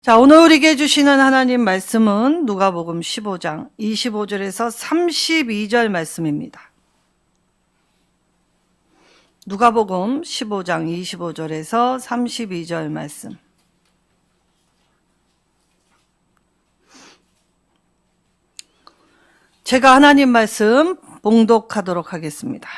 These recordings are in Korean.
자, 오늘 우리에게 주시는 하나님 말씀은 누가복음 15장 25절에서 32절 말씀입니다. 누가복음 15장 25절에서 32절 말씀. 제가 하나님 말씀 봉독하도록 하겠습니다.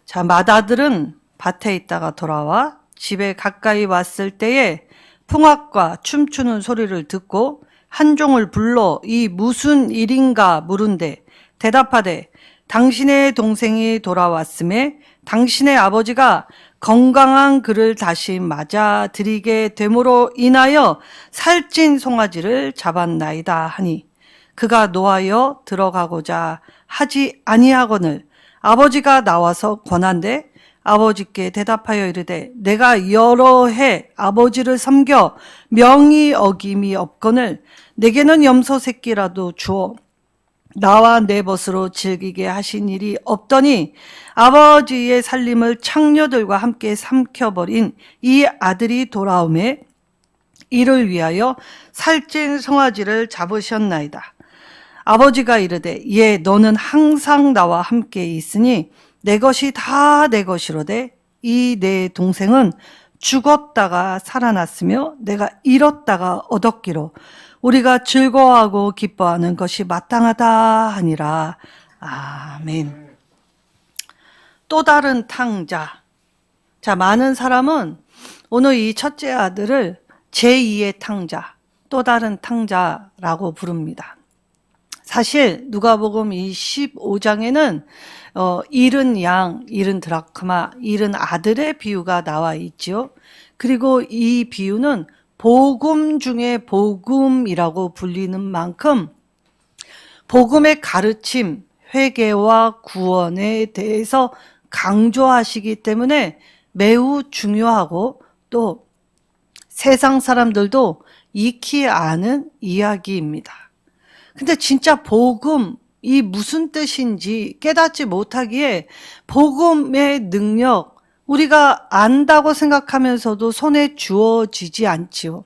자, 맏아들은 밭에 있다가 돌아와 집에 가까이 왔을 때에 풍악과 춤추는 소리를 듣고 한 종을 불러 이 무슨 일인가 물은데 대답하되 당신의 동생이 돌아왔음에 당신의 아버지가 건강한 그를 다시 맞아 드리게 됨으로 인하여 살찐 송아지를 잡았나이다 하니 그가 노하여 들어가고자 하지 아니하거늘 아버지가 나와서 권한대 아버지께 대답하여 이르되 내가 여러 해 아버지를 섬겨 명의 어김이 없거늘 내게는 염소 새끼라도 주어 나와 내 벗으로 즐기게 하신 일이 없더니 아버지의 살림을 창녀들과 함께 삼켜버린 이 아들이 돌아오매 이를 위하여 살찐 송아지를 잡으셨나이다. 아버지가 이르되 예 너는 항상 나와 함께 있으니 내 것이 다 내 것이로되 이 내 동생은 죽었다가 살아났으며 내가 잃었다가 얻었기로 우리가 즐거워하고 기뻐하는 것이 마땅하다 하니라. 아멘. 또 다른 탕자. 자, 많은 사람은 오늘 이 첫째 아들을 제2의 탕자, 또 다른 탕자라고 부릅니다. 사실 누가복음 이 15장에는 잃은 양, 잃은 드라크마, 잃은 아들의 비유가 나와 있죠. 그리고 이 비유는 복음 중에 복음이라고 불리는 만큼 복음의 가르침, 회개와 구원에 대해서 강조하시기 때문에 매우 중요하고 또 세상 사람들도 익히 아는 이야기입니다. 근데 진짜 복음이 무슨 뜻인지 깨닫지 못하기에 복음의 능력 우리가 안다고 생각하면서도 손에 주어지지 않지요.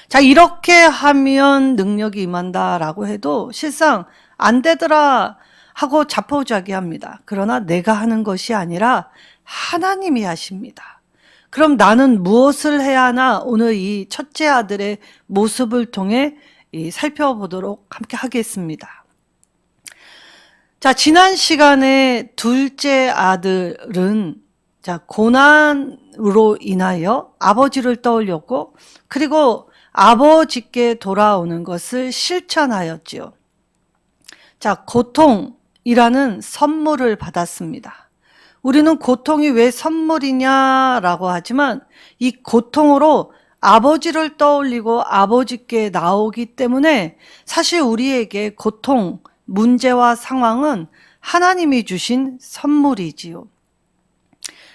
자, 이렇게 하면 능력이 임한다라고 해도 실상 안 되더라 하고 자포자기합니다. 그러나 내가 하는 것이 아니라 하나님이 하십니다. 그럼 나는 무엇을 해야 하나? 오늘 이 첫째 아들의 모습을 통해 살펴보도록 함께 하겠습니다. 자, 지난 시간에 둘째 아들은 고난으로 인하여 아버지를 떠올렸고 그리고 아버지께 돌아오는 것을 실천하였지요. 자, 고통이라는 선물을 받았습니다. 우리는 고통이 왜 선물이냐라고 하지만 이 고통으로 아버지를 떠올리고 아버지께 나오기 때문에 사실 우리에게 고통, 문제와 상황은 하나님이 주신 선물이지요.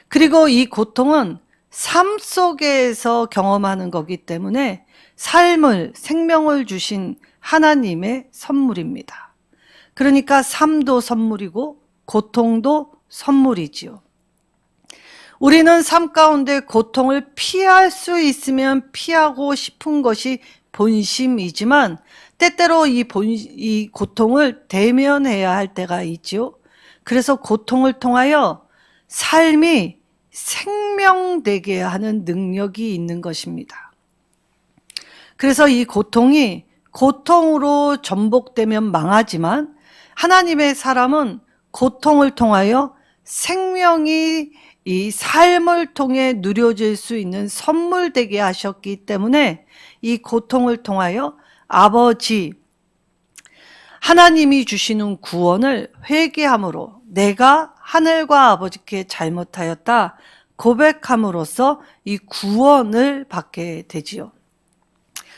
그리고 이 고통은 삶 속에서 경험하는 거기 때문에 생명을 주신 하나님의 선물입니다. 그러니까 삶도 선물이고 고통도 선물이지요. 우리는 삶 가운데 고통을 피할 수 있으면 피하고 싶은 것이 본심이지만 때때로 이 고통을 대면해야 할 때가 있지요. 그래서 고통을 통하여 삶이 생명되게 하는 능력이 있는 것입니다. 그래서 이 고통이 고통으로 전복되면 망하지만 하나님의 사람은 고통을 통하여 생명이 이 삶을 통해 누려질 수 있는 선물 되게 하셨기 때문에 이 고통을 통하여 아버지 하나님이 주시는 구원을 회개함으로 내가 하늘과 아버지께 잘못하였다 고백함으로써 이 구원을 받게 되지요.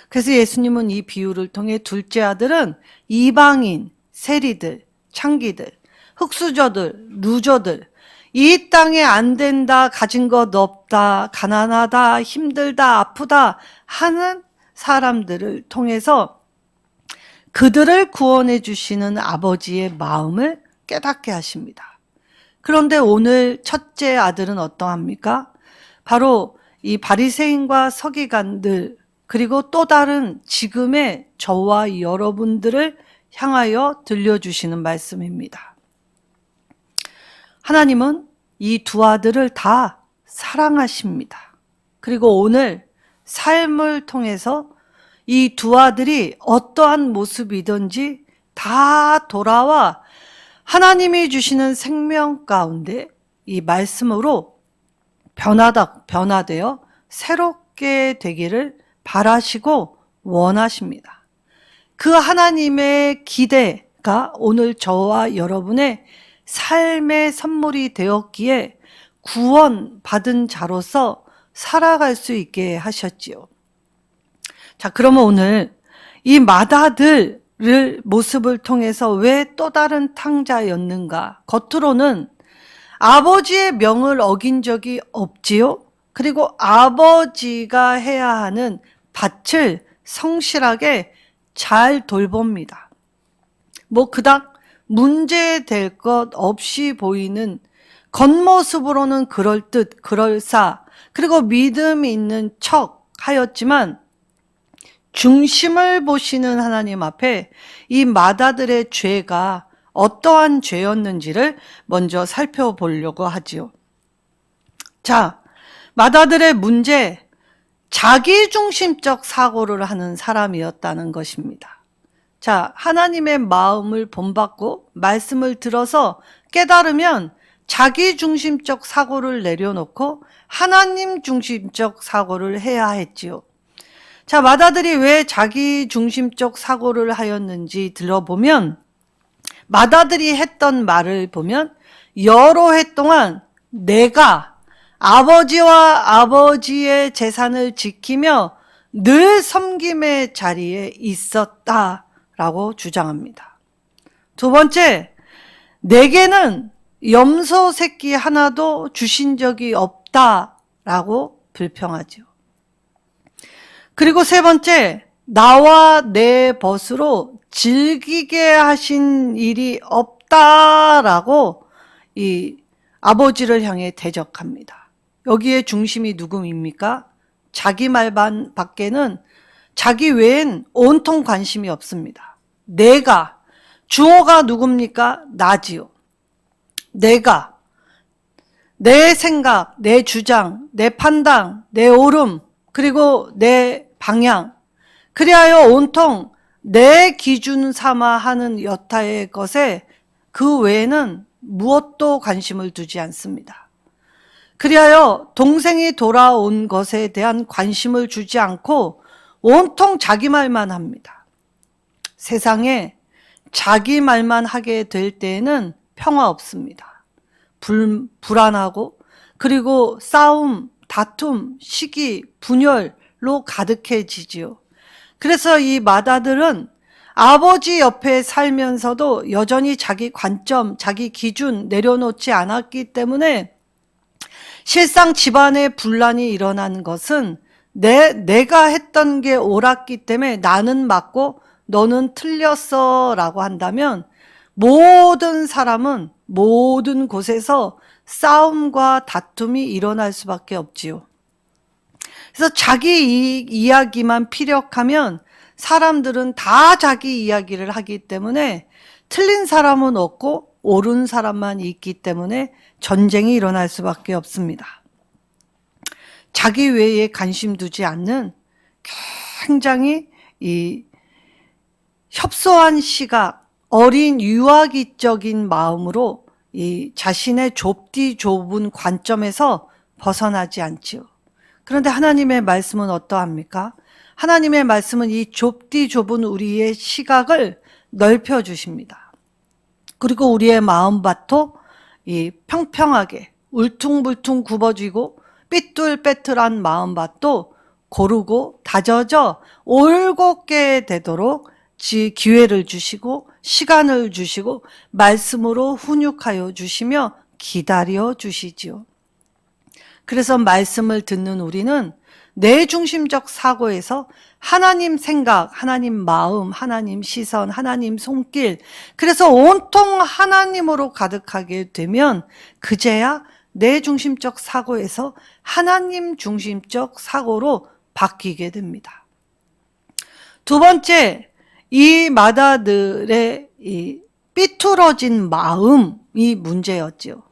그래서 예수님은 이 비유를 통해 둘째 아들은 이방인, 세리들, 창기들, 흙수저들, 루저들 이 땅에 안 된다, 가진 것 없다, 가난하다, 힘들다, 아프다 하는 사람들을 통해서 그들을 구원해 주시는 아버지의 마음을 깨닫게 하십니다. 그런데 오늘 첫째 아들은 어떠합니까? 바로 이 바리새인과 서기관들 그리고 또 다른 지금의 저와 여러분들을 향하여 들려주시는 말씀입니다. 하나님은 이 두 아들을 다 사랑하십니다. 그리고 오늘 삶을 통해서 이 두 아들이 어떠한 모습이든지 다 돌아와 하나님이 주시는 생명 가운데 이 말씀으로 변화되어 새롭게 되기를 바라시고 원하십니다. 그 하나님의 기대가 오늘 저와 여러분의 삶의 선물이 되었기에 구원받은 자로서 살아갈 수 있게 하셨지요. 자, 그러면 오늘 이 맏아들을 모습을 통해서 왜 또 다른 탕자였는가? 겉으로는 아버지의 명을 어긴 적이 없지요. 그리고 아버지가 해야 하는 밭을 성실하게 잘 돌봅니다. 그닥 문제될 것 없이 보이는 겉모습으로는 그럴듯, 그럴싸, 그리고 믿음이 있는 척 하였지만 중심을 보시는 하나님 앞에 이 맏아들의 죄가 어떠한 죄였는지를 먼저 살펴보려고 하지요. 자, 맏아들의 문제, 자기중심적 사고를 하는 사람이었다는 것입니다. 자, 하나님의 마음을 본받고 말씀을 들어서 깨달으면 자기중심적 사고를 내려놓고 하나님 중심적 사고를 해야 했지요. 자, 맏아들이 왜 자기중심적 사고를 하였는지 들어보면 맏아들이 했던 말을 보면 여러 해 동안 내가 아버지와 아버지의 재산을 지키며 늘 섬김의 자리에 있었다라고 주장합니다. 두 번째, 내게는 염소 새끼 하나도 주신 적이 없다라고 불평하죠. 그리고 세 번째, 나와 내 벗으로 즐기게 하신 일이 없다라고 이 아버지를 향해 대적합니다. 여기에 중심이 누구입니까? 자기 말만 밖에는 자기 외엔 온통 관심이 없습니다. 내가, 주어가 누굽니까? 나지요. 내가, 내 생각, 내 주장, 내 판단, 내 옳음, 그리고 내 방향, 그리하여 온통 내 기준 삼아 하는 여타의 것에 그 외에는 무엇도 관심을 두지 않습니다. 그리하여 동생이 돌아온 것에 대한 관심을 주지 않고 온통 자기 말만 합니다. 세상에 자기 말만 하게 될 때에는 평화 없습니다. 불안하고 그리고 싸움, 다툼, 시기, 분열로 가득해지지요. 그래서 이 맏아들은 아버지 옆에 살면서도 여전히 자기 관점, 자기 기준 내려놓지 않았기 때문에 실상 집안에 분란이 일어난 것은 내가 했던 게 옳았기 때문에 나는 맞고 너는 틀렸어 라고 한다면 모든 사람은 모든 곳에서 싸움과 다툼이 일어날 수밖에 없지요. 그래서 자기 이야기만 피력하면 사람들은 다 자기 이야기를 하기 때문에 틀린 사람은 없고 옳은 사람만 있기 때문에 전쟁이 일어날 수밖에 없습니다. 자기 외에 관심 두지 않는 굉장히 이 협소한 시각, 어린 유아기적인 마음으로 이 자신의 좁은 관점에서 벗어나지 않지요. 그런데 하나님의 말씀은 어떠합니까? 하나님의 말씀은 이 좁은 우리의 시각을 넓혀 주십니다. 그리고 우리의 마음밭도 이 평평하게 울퉁불퉁 굽어지고 삐뚤빼뚤한 마음밭도 고르고 다져져 올곧게 되도록 기회를 주시고 시간을 주시고 말씀으로 훈육하여 주시며 기다려 주시지요. 그래서 말씀을 듣는 우리는 내 중심적 사고에서 하나님 생각, 하나님 마음, 하나님 시선, 하나님 손길, 그래서 온통 하나님으로 가득하게 되면 그제야 내 중심적 사고에서 하나님 중심적 사고로 바뀌게 됩니다. 두 번째, 이 마다들의 이 삐뚤어진 마음이 문제였지요.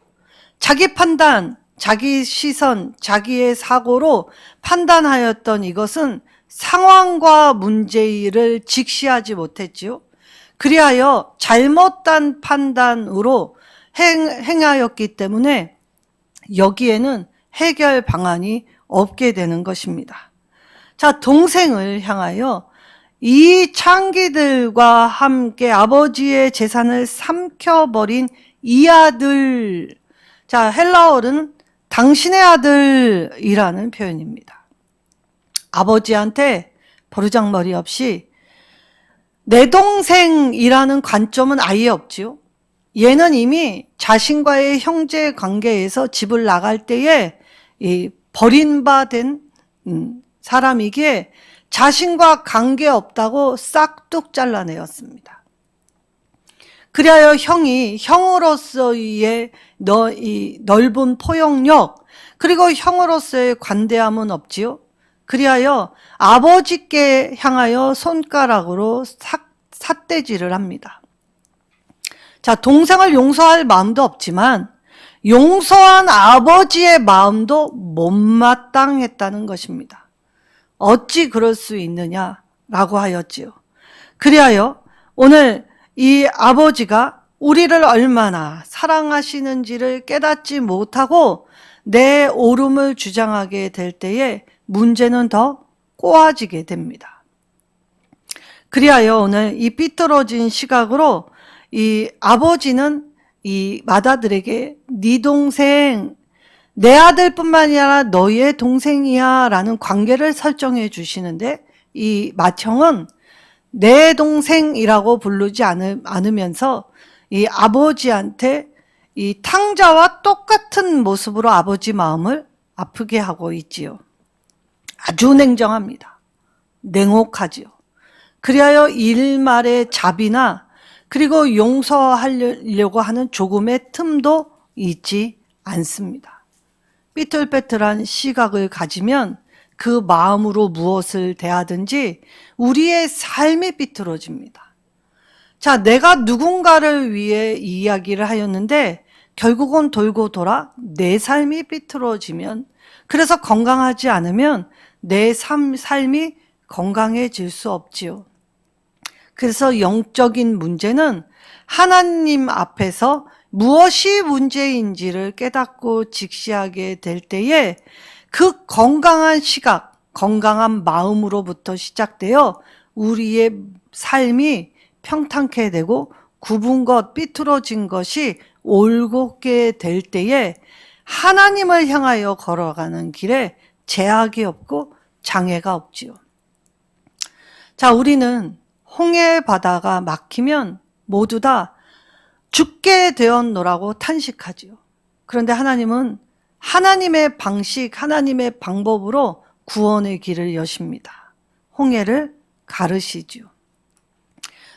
자기 판단, 자기 시선, 자기의 사고로 판단하였던 이것은 상황과 문제를 직시하지 못했지요. 그리하여 잘못된 판단으로 행하였기 때문에 여기에는 해결 방안이 없게 되는 것입니다. 자, 동생을 향하여 이 창기들과 함께 아버지의 재산을 삼켜버린 이 아들, 자, 헬라어는 당신의 아들이라는 표현입니다. 아버지한테 버르장머리 없이 내 동생이라는 관점은 아예 없지요. 얘는 이미 자신과의 형제 관계에서 집을 나갈 때에 버림받은 사람이기에 자신과 관계없다고 싹둑 잘라내었습니다. 그리하여 형이 형으로서의 이 넓은 포용력, 그리고 형으로서의 관대함은 없지요. 그리하여 아버지께 향하여 손가락으로 삿대질을 합니다. 자, 동생을 용서할 마음도 없지만 용서한 아버지의 마음도 못마땅했다는 것입니다. 어찌 그럴 수 있느냐라고 하였지요. 그리하여 오늘 이 아버지가 우리를 얼마나 사랑하시는지를 깨닫지 못하고 내 옳음을 주장하게 될 때에 문제는 더 꼬아지게 됩니다. 그리하여 오늘 이 삐뚤어진 시각으로 이 아버지는 이 마다들에게 네 동생, 내 아들뿐만이 아니라 너의 동생이야 라는 관계를 설정해 주시는데, 이 맏형은 내 동생이라고 부르지 않으면서 이 아버지한테 이 탕자와 똑같은 모습으로 아버지 마음을 아프게 하고 있지요. 아주 냉정합니다. 냉혹하지요. 그리하여 일말의 자비나 그리고 용서하려고 하는 조금의 틈도 있지 않습니다. 삐뚤빼뚤한 시각을 가지면 그 마음으로 무엇을 대하든지 우리의 삶이 삐뚤어집니다. 자, 내가 누군가를 위해 이야기를 하였는데 결국은 돌고 돌아 내 삶이 삐뚤어지면, 그래서 건강하지 않으면 내 삶이 건강해질 수 없지요. 그래서 영적인 문제는 하나님 앞에서 무엇이 문제인지를 깨닫고 직시하게 될 때에 그 건강한 시각, 건강한 마음으로부터 시작되어 우리의 삶이 평탄케 되고 굽은 것, 삐뚤어진 것이 올곧게 될 때에 하나님을 향하여 걸어가는 길에 제약이 없고 장애가 없지요. 자, 우리는 홍해 바다가 막히면 모두 다 죽게 되었노라고 탄식하지요. 그런데 하나님은 하나님의 방식, 하나님의 방법으로 구원의 길을 여십니다. 홍해를 가르시지요.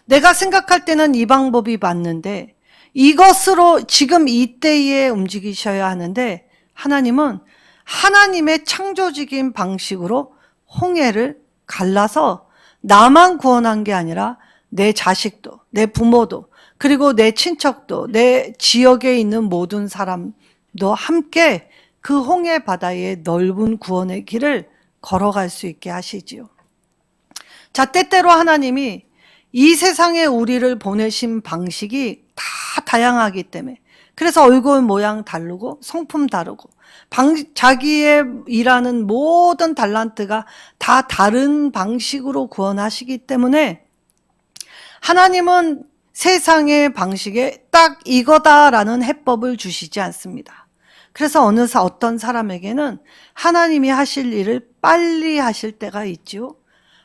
내가 생각할 때는 이 방법이 맞는데 이것으로 지금 이때에 움직이셔야 하는데, 하나님은 하나님의 창조적인 방식으로 홍해를 갈라서 나만 구원한 게 아니라 내 자식도, 내 부모도, 그리고 내 친척도, 내 지역에 있는 모든 사람도 함께 그 홍해 바다의 넓은 구원의 길을 걸어갈 수 있게 하시지요. 자, 때때로 하나님이 이 세상에 우리를 보내신 방식이 다 다양하기 때문에, 그래서 얼굴 모양 다르고 성품 다르고 자기의 일하는 모든 달란트가 다 다른 방식으로 구원하시기 때문에 하나님은 세상의 방식에 딱 이거다라는 해법을 주시지 않습니다. 그래서 어떤 사람에게는 하나님이 하실 일을 빨리 하실 때가 있지요.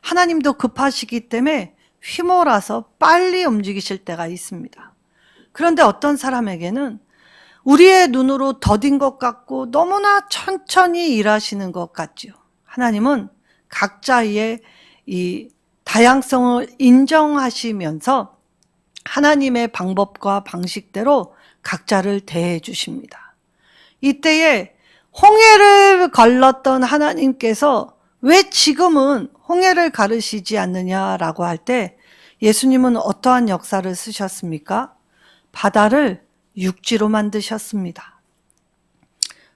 하나님도 급하시기 때문에 휘몰아서 빨리 움직이실 때가 있습니다. 그런데 어떤 사람에게는 우리의 눈으로 더딘 것 같고 너무나 천천히 일하시는 것 같지요. 하나님은 각자의 이 다양성을 인정하시면서 하나님의 방법과 방식대로 각자를 대해 주십니다. 이때에 홍해를 걸렀던 하나님께서 왜 지금은 홍해를 가르시지 않느냐라고 할 때 예수님은 어떠한 역사를 쓰셨습니까? 바다를 육지로 만드셨습니다.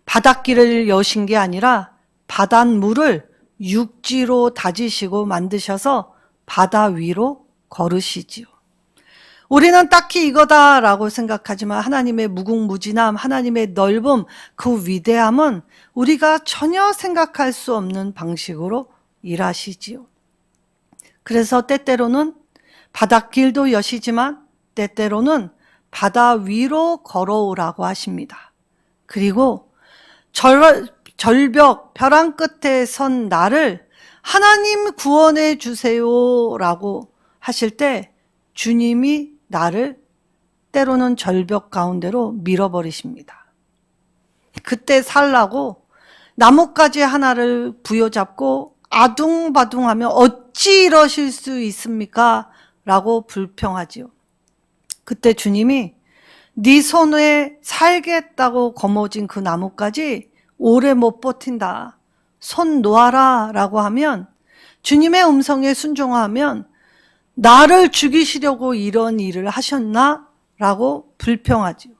바닷길을 여신 게 아니라 바닷물을 육지로 다지시고 만드셔서 바다 위로 걸으시지요. 우리는 딱히 이거다라고 생각하지만 하나님의 무궁무진함, 하나님의 넓음, 그 위대함은 우리가 전혀 생각할 수 없는 방식으로 일하시지요. 그래서 때때로는 바닷길도 여시지만 때때로는 바다 위로 걸어오라고 하십니다. 그리고 절벽, 벼랑 끝에 선 나를 하나님 구원해 주세요라고 하실 때 주님이 나를 때로는 절벽 가운데로 밀어버리십니다. 그때 살라고 나뭇가지 하나를 부여잡고 아둥바둥하며 어찌 이러실 수 있습니까? 라고 불평하지요. 그때 주님이 네 손에 살겠다고 거머쥔 그 나뭇가지 오래 못 버틴다. 손 놓아라 라고 하면 주님의 음성에 순종하면 나를 죽이시려고 이런 일을 하셨나? 라고 불평하지요.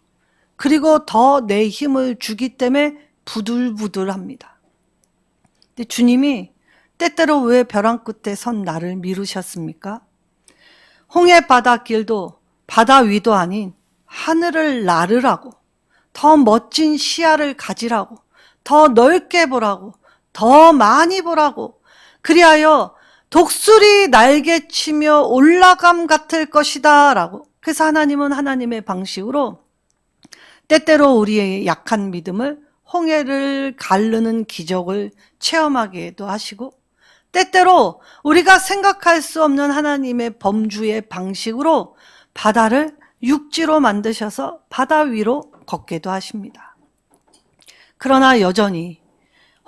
그리고 더 내 힘을 주기 때문에 부들부들합니다. 근데 주님이 때때로 왜 벼랑 끝에 선 나를 미루셨습니까? 홍해 바닷길도 바다 위도 아닌 하늘을 나르라고, 더 멋진 시야를 가지라고, 더 넓게 보라고, 더 많이 보라고, 그리하여 독수리 날개치며 올라감 같을 것이다 라고. 그래서 하나님은 하나님의 방식으로 때때로 우리의 약한 믿음을 홍해를 가르는 기적을 체험하게도 하시고, 때때로 우리가 생각할 수 없는 하나님의 범주의 방식으로 바다를 육지로 만드셔서 바다 위로 걷게도 하십니다. 그러나 여전히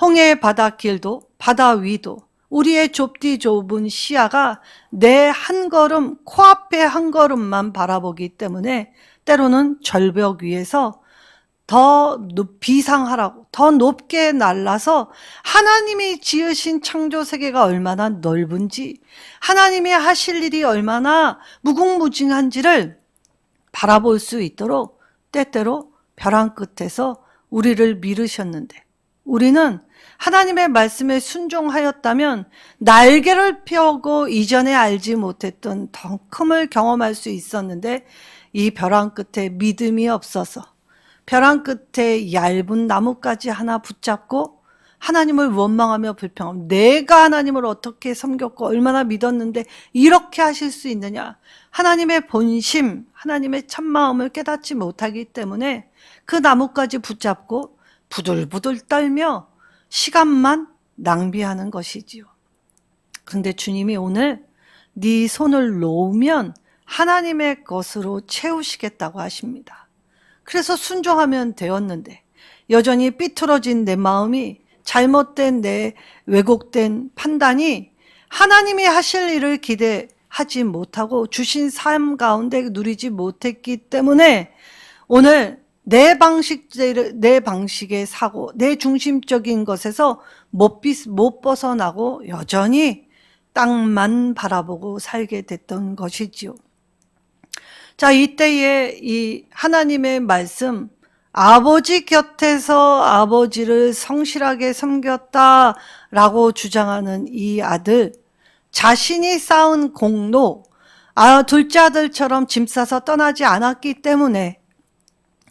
홍해의 바닷길도 바다 위도 우리의 좁디 좁은 시야가 내 한 걸음, 코앞에 한 걸음만 바라보기 때문에 때로는 절벽 위에서 더 비상하라고, 더 높게 날라서 하나님이 지으신 창조 세계가 얼마나 넓은지, 하나님이 하실 일이 얼마나 무궁무진한지를 바라볼 수 있도록 때때로 벼랑 끝에서 우리를 미루셨는데, 우리는 하나님의 말씀에 순종하였다면 날개를 펴고 이전에 알지 못했던 더 큼을 경험할 수 있었는데, 이 벼랑 끝에 믿음이 없어서 벼랑 끝에 얇은 나뭇가지 하나 붙잡고 하나님을 원망하며 불평하며 내가 하나님을 어떻게 섬겼고 얼마나 믿었는데 이렇게 하실 수 있느냐. 하나님의 본심, 하나님의 참마음을 깨닫지 못하기 때문에 그 나뭇가지 붙잡고 부들부들 떨며 시간만 낭비하는 것이지요. 그런데 주님이 오늘 네 손을 놓으면 하나님의 것으로 채우시겠다고 하십니다. 그래서 순종하면 되었는데 여전히 삐뚤어진 내 마음이, 잘못된 내 왜곡된 판단이 하나님이 하실 일을 기대하지 못하고 주신 삶 가운데 누리지 못했기 때문에 오늘 내 방식의 사고, 내 중심적인 것에서 못 벗어나고 여전히 땅만 바라보고 살게 됐던 것이지요. 자, 이때에 이 하나님의 말씀, 아버지 곁에서 아버지를 성실하게 섬겼다라고 주장하는 이 아들, 자신이 쌓은 공로, 둘째 아들처럼 짐 싸서 떠나지 않았기 때문에,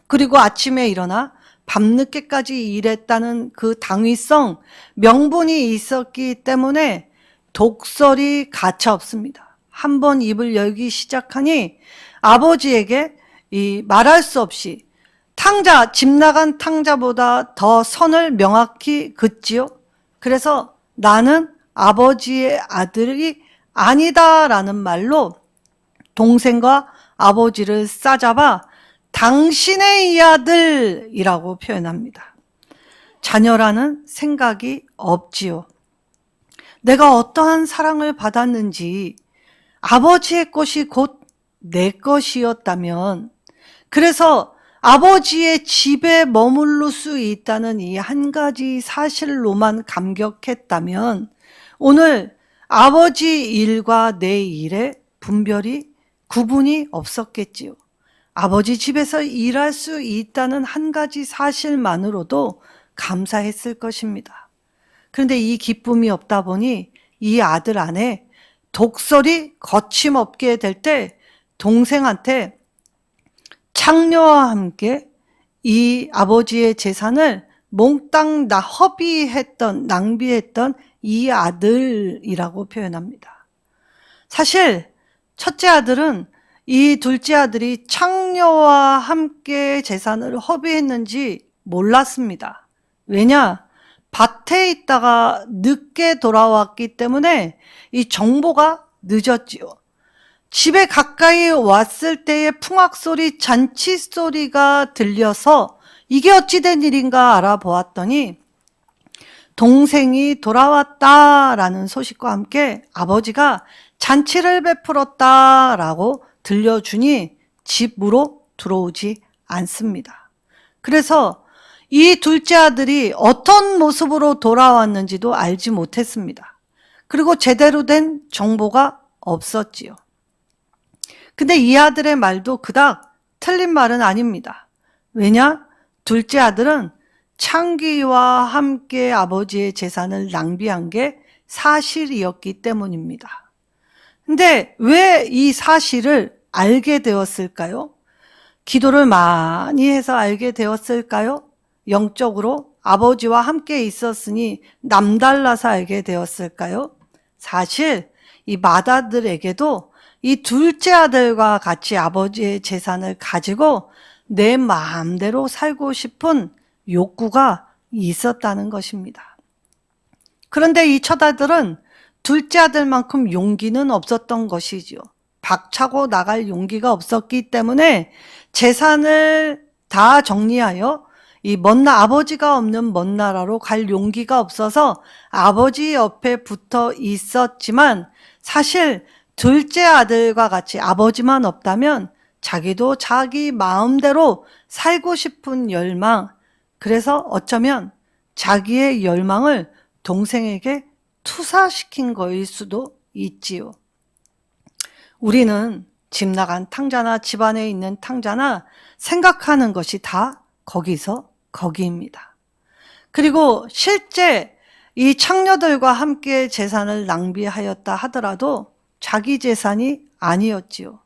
그리고 아침에 일어나 밤늦게까지 일했다는 그 당위성, 명분이 있었기 때문에 독설이 가차없습니다. 한번 입을 열기 시작하니 아버지에게 이 말할 수 없이 집 나간 탕자보다 더 선을 명확히 긋지요. 그래서 나는 아버지의 아들이 아니다라는 말로 동생과 아버지를 싸잡아 당신의 이 아들이라고 표현합니다. 자녀라는 생각이 없지요. 내가 어떠한 사랑을 받았는지, 아버지의 것이 곧 내 것이었다면, 그래서 아버지의 집에 머무를 수 있다는 이 한 가지 사실로만 감격했다면 오늘 아버지 일과 내 일에 구분이 없었겠지요. 아버지 집에서 일할 수 있다는 한 가지 사실만으로도 감사했을 것입니다. 그런데 이 기쁨이 없다 보니 이 아들 안에 독설이 거침없게 될 때 동생한테 창녀와 함께 이 아버지의 재산을 몽땅 낭비했던 이 아들이라고 표현합니다. 사실 첫째 아들은 이 둘째 아들이 창녀와 함께 재산을 허비했는지 몰랐습니다. 왜냐? 밭에 있다가 늦게 돌아왔기 때문에 이 정보가 늦었지요. 집에 가까이 왔을 때의 풍악소리, 잔치소리가 들려서 이게 어찌 된 일인가 알아보았더니 동생이 돌아왔다라는 소식과 함께 아버지가 잔치를 베풀었다라고 들려주니 집으로 들어오지 않습니다. 그래서 이 둘째 아들이 어떤 모습으로 돌아왔는지도 알지 못했습니다. 그리고 제대로 된 정보가 없었지요. 근데 이 아들의 말도 그닥 틀린 말은 아닙니다. 왜냐? 둘째 아들은 창기와 함께 아버지의 재산을 낭비한 게 사실이었기 때문입니다. 근데 왜 이 사실을 알게 되었을까요? 기도를 많이 해서 알게 되었을까요? 영적으로 아버지와 함께 있었으니 남달라서 알게 되었을까요? 사실 이 맏아들에게도 이 둘째 아들과 같이 아버지의 재산을 가지고 내 마음대로 살고 싶은 욕구가 있었다는 것입니다. 그런데 이 첫아들은 둘째 아들만큼 용기는 없었던 것이지요. 박차고 나갈 용기가 없었기 때문에 재산을 다 정리하여 이 아버지가 없는 먼 나라로 갈 용기가 없어서 아버지 옆에 붙어 있었지만 사실 둘째 아들과 같이 아버지만 없다면 자기도 자기 마음대로 살고 싶은 열망, 그래서 어쩌면 자기의 열망을 동생에게 투사시킨 거일 수도 있지요. 우리는 집 나간 탕자나 집안에 있는 탕자나 생각하는 것이 다 거기서 거기입니다. 그리고 실제 이 창녀들과 함께 재산을 낭비하였다 하더라도 자기 재산이 아니었지요.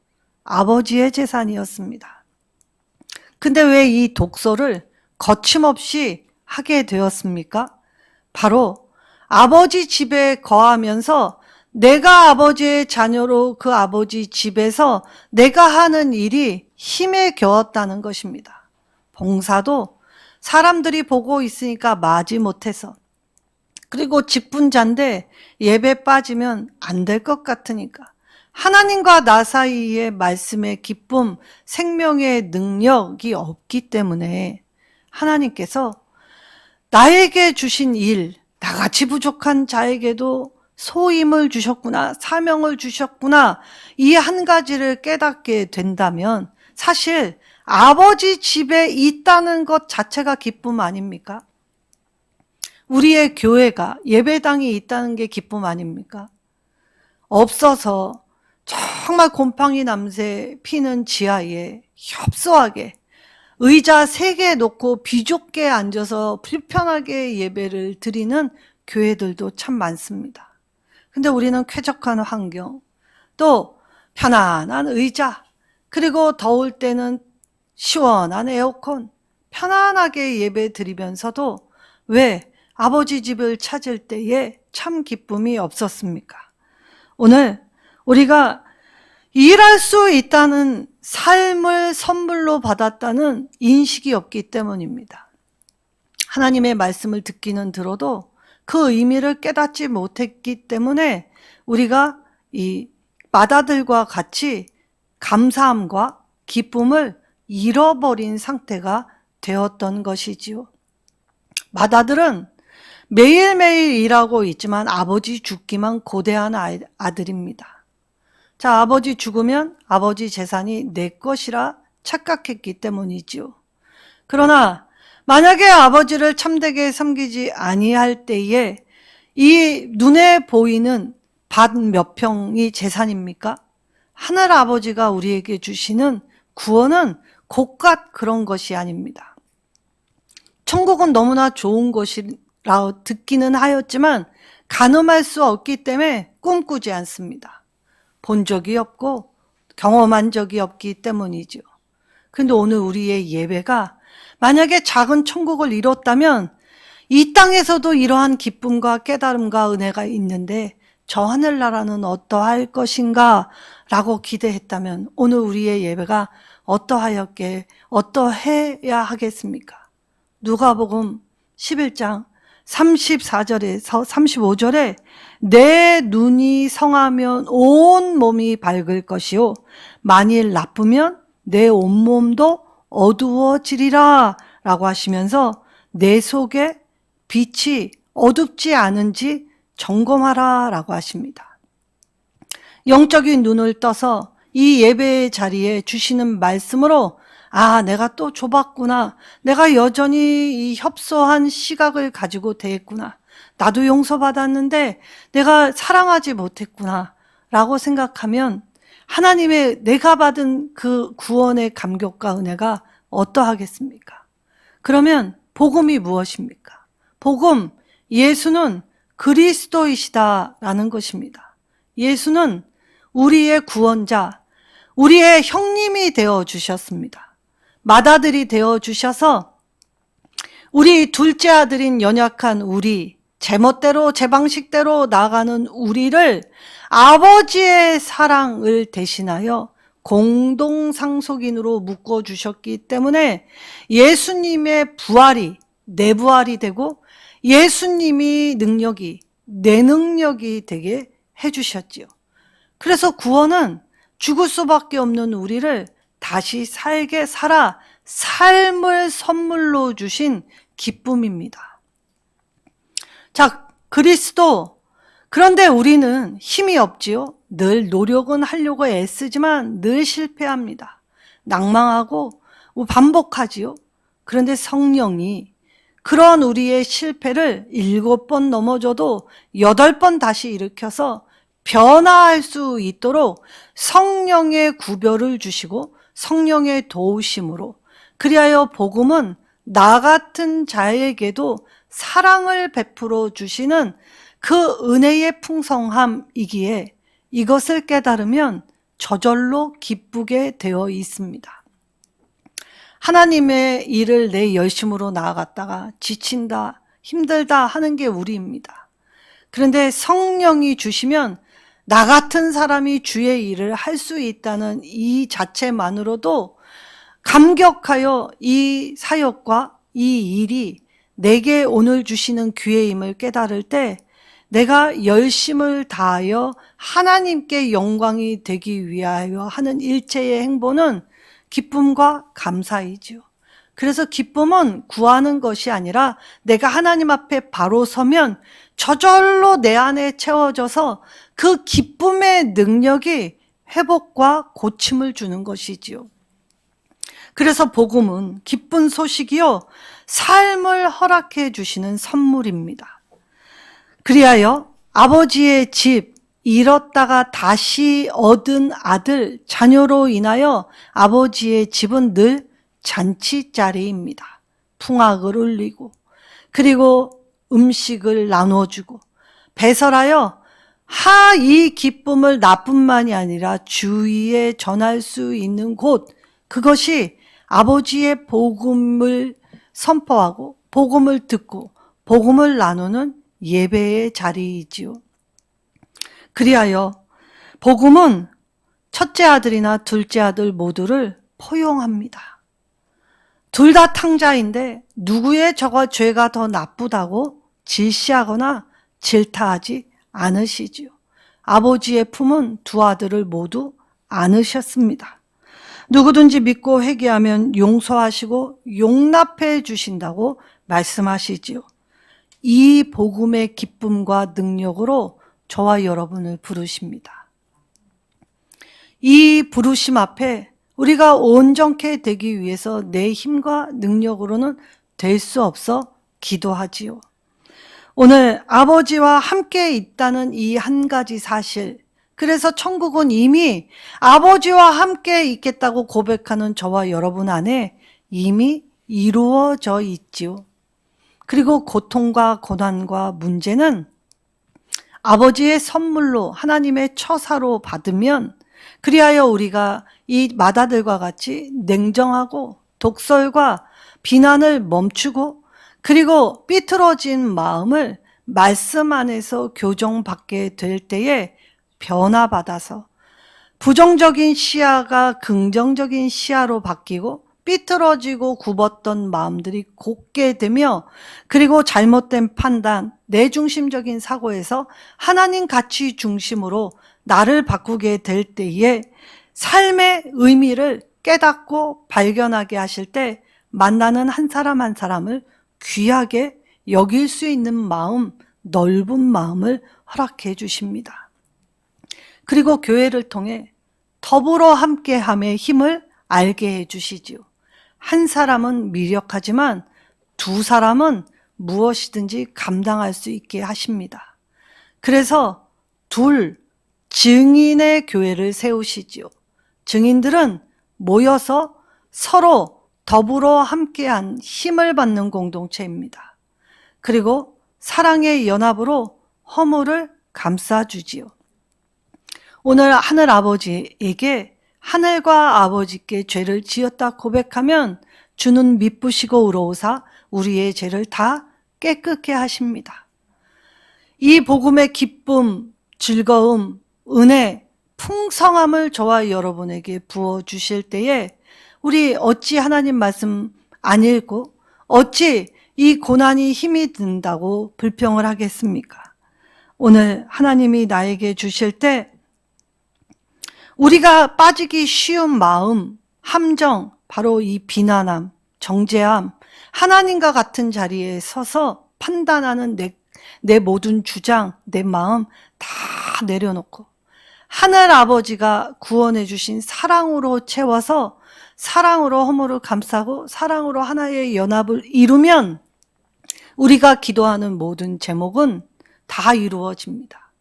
아버지의 재산이었습니다. 근데 왜 이 독서를 거침없이 하게 되었습니까? 바로 아버지 집에 거하면서 내가 아버지의 자녀로 그 아버지 집에서 내가 하는 일이 힘에 겨웠다는 것입니다. 봉사도 사람들이 보고 있으니까 마지못해서, 그리고 직분자인데 예배 빠지면 안 될 것 같으니까, 하나님과 나 사이의 말씀의 기쁨, 생명의 능력이 없기 때문에 하나님께서 나에게 주신 일, 나같이 부족한 자에게도 소임을 주셨구나, 사명을 주셨구나, 이 한 가지를 깨닫게 된다면 사실 아버지 집에 있다는 것 자체가 기쁨 아닙니까? 우리의 교회가, 예배당이 있다는 게 기쁨 아닙니까? 없어서 정말 곰팡이 냄새 피는 지하에 협소하게 의자 3개 놓고 비좁게 앉아서 불편하게 예배를 드리는 교회들도 참 많습니다. 근데 우리는 쾌적한 환경, 또 편안한 의자, 그리고 더울 때는 시원한 에어컨, 편안하게 예배 드리면서도 왜 아버지 집을 찾을 때에 참 기쁨이 없었습니까? 오늘 우리가 일할 수 있다는 삶을 선물로 받았다는 인식이 없기 때문입니다. 하나님의 말씀을 듣기는 들어도 그 의미를 깨닫지 못했기 때문에 우리가 이 맏아들과 같이 감사함과 기쁨을 잃어버린 상태가 되었던 것이지요. 맏아들은 매일매일 일하고 있지만 아버지 죽기만 고대한 아들입니다. 자, 아버지 죽으면 아버지 재산이 내 것이라 착각했기 때문이지요. 그러나 만약에 아버지를 참되게 섬기지 아니할 때에 이 눈에 보이는 밭 몇 평이 재산입니까? 하늘 아버지가 우리에게 주시는 구원은 곳갓 그런 것이 아닙니다. 천국은 너무나 좋은 것이라 듣기는 하였지만 가늠할 수 없기 때문에 꿈꾸지 않습니다. 본 적이 없고 경험한 적이 없기 때문이죠. 그런데 오늘 우리의 예배가 만약에 작은 천국을 이뤘다면 이 땅에서도 이러한 기쁨과 깨달음과 은혜가 있는데 저 하늘나라는 어떠할 것인가 라고 기대했다면 오늘 우리의 예배가 어떠해야 하겠습니까? 누가복음 11장 34절에서 35절에 내 눈이 성하면 온 몸이 밝을 것이요 만일 나쁘면 내 온몸도 어두워지리라 라고 하시면서 내 속에 빛이 어둡지 않은지 점검하라 라고 하십니다. 영적인 눈을 떠서 이 예배의 자리에 주시는 말씀으로 내가 또 좁았구나. 내가 여전히 이 협소한 시각을 가지고 대했구나. 나도 용서받았는데 내가 사랑하지 못했구나. 라고 생각하면 하나님의 내가 받은 그 구원의 감격과 은혜가 어떠하겠습니까? 그러면 복음이 무엇입니까? 복음, 예수는 그리스도이시다라는 것입니다. 예수는 우리의 구원자, 우리의 형님이 되어 주셨습니다. 맏아들이 되어 주셔서 우리 둘째 아들인 연약한 우리, 제멋대로 제 방식대로 나아가는 우리를 아버지의 사랑을 대신하여 공동상속인으로 묶어주셨기 때문에 예수님의 부활이 내 부활이 되고 예수님이 능력이 내 능력이 되게 해주셨지요. 그래서 구원은 죽을 수밖에 없는 우리를 다시 살게 살아 삶을 선물로 주신 기쁨입니다. 자, 그리스도. 그런데 우리는 힘이 없지요. 늘 노력은 하려고 애쓰지만 늘 실패합니다. 낭망하고 반복하지요. 그런데 성령이 그런 우리의 실패를 7번 넘어져도 8번 다시 일으켜서 변화할 수 있도록 성령의 구별을 주시고 성령의 도우심으로 그리하여 복음은 나 같은 자에게도 사랑을 베풀어 주시는 그 은혜의 풍성함이기에 이것을 깨달으면 저절로 기쁘게 되어 있습니다. 하나님의 일을 내 열심으로 나아갔다가 지친다, 힘들다 하는 게 우리입니다. 그런데 성령이 주시면 나 같은 사람이 주의 일을 할 수 있다는 이 자체만으로도 감격하여 이 사역과 이 일이 내게 오늘 주시는 기회임을 깨달을 때 내가 열심을 다하여 하나님께 영광이 되기 위하여 하는 일체의 행보는 기쁨과 감사이지요. 그래서 기쁨은 구하는 것이 아니라 내가 하나님 앞에 바로 서면 저절로 내 안에 채워져서 그 기쁨의 능력이 회복과 고침을 주는 것이지요. 그래서 복음은 기쁜 소식이요 삶을 허락해 주시는 선물입니다. 그리하여 아버지의 집 잃었다가 다시 얻은 아들 자녀로 인하여 아버지의 집은 늘 잔치자리입니다. 풍악을 울리고 그리고 음식을 나눠주고 배설하여 이 기쁨을 나뿐만이 아니라 주위에 전할 수 있는 곳, 그것이 아버지의 복음을 선포하고 복음을 듣고 복음을 나누는 예배의 자리이지요. 그리하여 복음은 첫째 아들이나 둘째 아들 모두를 포용합니다. 둘 다 탕자인데 누구의 죄가 더 나쁘다고 질시하거나 질타하지 않으시지요. 아버지의 품은 두 아들을 모두 안으셨습니다. 누구든지 믿고 회개하면 용서하시고 용납해 주신다고 말씀하시지요. 이 복음의 기쁨과 능력으로 저와 여러분을 부르십니다. 이 부르심 앞에 우리가 온전케 되기 위해서 내 힘과 능력으로는 될 수 없어 기도하지요. 오늘 아버지와 함께 있다는 이 한 가지 사실, 그래서 천국은 이미 아버지와 함께 있겠다고 고백하는 저와 여러분 안에 이미 이루어져 있지요. 그리고 고통과 고난과 문제는 아버지의 선물로 하나님의 처사로 받으면, 그리하여 우리가 이 마다들과 같이 냉정하고 독설과 비난을 멈추고, 그리고 삐뚤어진 마음을 말씀 안에서 교정받게 될 때에 변화받아서 부정적인 시야가 긍정적인 시야로 바뀌고, 삐뚤어지고 굽었던 마음들이 곧게 되며, 그리고 잘못된 판단, 내중심적인 사고에서 하나님 가치 중심으로 나를 바꾸게 될 때에 삶의 의미를 깨닫고 발견하게 하실 때 만나는 한 사람 한 사람을 귀하게 여길 수 있는 마음, 넓은 마음을 허락해 주십니다. 그리고 교회를 통해 더불어 함께함의 힘을 알게 해 주시지요. 한 사람은 미력하지만 두 사람은 무엇이든지 감당할 수 있게 하십니다. 그래서 둘, 증인의 교회를 세우시지요. 증인들은 모여서 서로 더불어 함께한 힘을 받는 공동체입니다. 그리고 사랑의 연합으로 허물을 감싸주지요. 오늘 하늘 아버지에게 하늘과 아버지께 죄를 지었다 고백하면 주는 미쁘시고 의로우사 우리의 죄를 다 깨끗게 하십니다. 이 복음의 기쁨, 즐거움, 은혜, 풍성함을 저와 여러분에게 부어주실 때에 우리 어찌 하나님 말씀 안 읽고 어찌 이 고난이 힘이 든다고 불평을 하겠습니까? 오늘 하나님이 나에게 주실 때 우리가 빠지기 쉬운 마음, 함정, 바로 이 비난함, 정죄함, 하나님과 같은 자리에 서서 판단하는 내 모든 주장, 내 마음 다 내려놓고 하늘 아버지가 구원해 주신 사랑으로 채워서 사랑으로 허물을 감싸고 사랑으로 하나의 연합을 이루면 우리가 기도하는 모든 제목은 다 이루어집니다.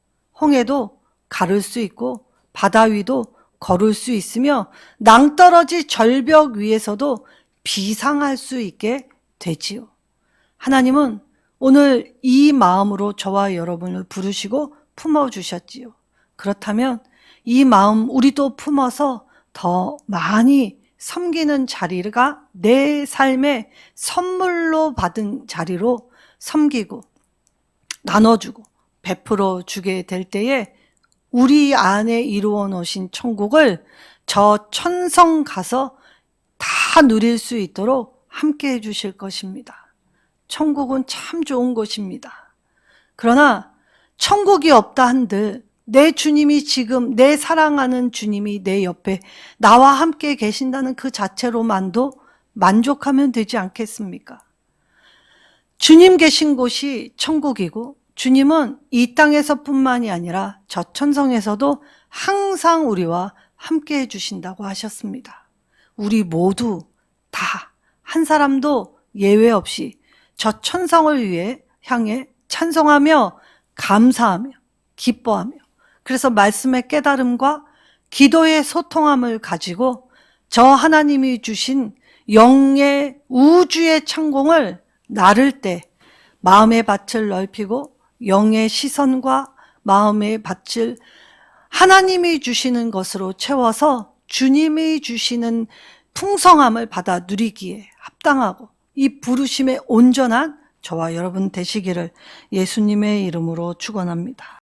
홍해도 가를 수 있고 바다 위도 걸을 수 있으며 낭떠러지 절벽 위에서도 비상할 수 있게 되지요. 하나님은 오늘 이 마음으로 저와 여러분을 부르시고 품어주셨지요. 그렇다면 이 마음 우리도 품어서 더 많이 섬기는 자리가 내 삶의 선물로 받은 자리로 섬기고 나눠주고 베풀어 주게 될 때에 우리 안에 이루어 놓으신 천국을 저 천성 가서 다 누릴 수 있도록 함께 해 주실 것입니다. 천국은 참 좋은 곳입니다. 그러나 천국이 없다 한들 내 주님이 지금 내 사랑하는 주님이 내 옆에 나와 함께 계신다는 그 자체로만도 만족하면 되지 않겠습니까? 주님 계신 곳이 천국이고 주님은 이 땅에서뿐만이 아니라 저 천성에서도 항상 우리와 함께 해주신다고 하셨습니다. 우리 모두 다 한 사람도 예외 없이 저 천성을 향해 찬송하며 감사하며 기뻐하며, 그래서 말씀의 깨달음과 기도의 소통함을 가지고 저 하나님이 주신 영의 우주의 창공을 나를 때 마음의 밭을 넓히고 영의 시선과 마음의 밭을 하나님이 주시는 것으로 채워서 주님이 주시는 풍성함을 받아 누리기에 합당하고 이 부르심에 온전한 저와 여러분 되시기를 예수님의 이름으로 축원합니다.